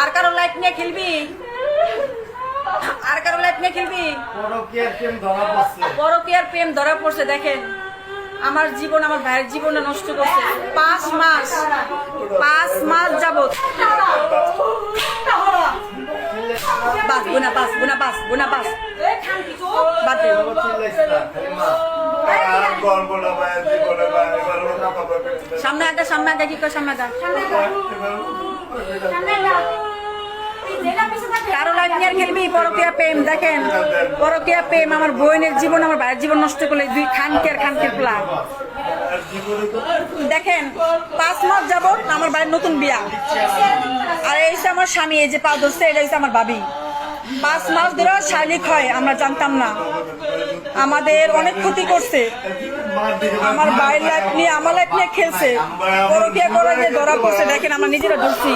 আর কারো লাইফ নিয়ে খেলবি? আর কারো লাইফ নিয়ে খেলবি? পরকীয়ার প্রেম ধরা পড়ছে। দেখেন আমার জীবন, আমার ভাইয়ের জীবনটা নষ্ট করছে। 5 মাস যাবত। বাস গুনা বাস গুনা বাস গুনা বাস বাদ দে। সামনে আগে কি করে? সামনে আগা কারো লাইফ নিয়ে খেলবি? পরকীয়া প্রেম। দেখেন পরকীয়া প্রেম আমার বোনের জীবন, আমার ভাইয়ের জীবন নষ্ট করলে। 2 খানকের প্লা। দেখেন 5 মাস যাবত আমার ভাইয়ের নতুন বিয়া, আর এই যে আমার স্বামী, এই যে পা ধরছে, এটা হচ্ছে আমার ভাবি। 5 মাস ধরে শারীরিক হয়, আমরা জানতাম না। আমাদের অনেক ক্ষতি করছে। আমার ভাইয়ের লাইফ নিয়ে, আমার লাইফ নিয়ে খেলছে। পরকীয়া করে যে ধরা পড়ছে। দেখেন আমরা নিজেরা ধরছি,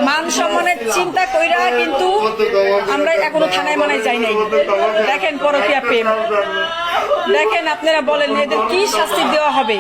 মান সম্মানের চিন্তা কইরা, কিন্তু আমরা এখনো থানায় মানায় যাই নাই। দেখেন পরকীয়া প্রেম। দেখেন আপনারা বলেন এদের কি শাস্তি দেওয়া হবে?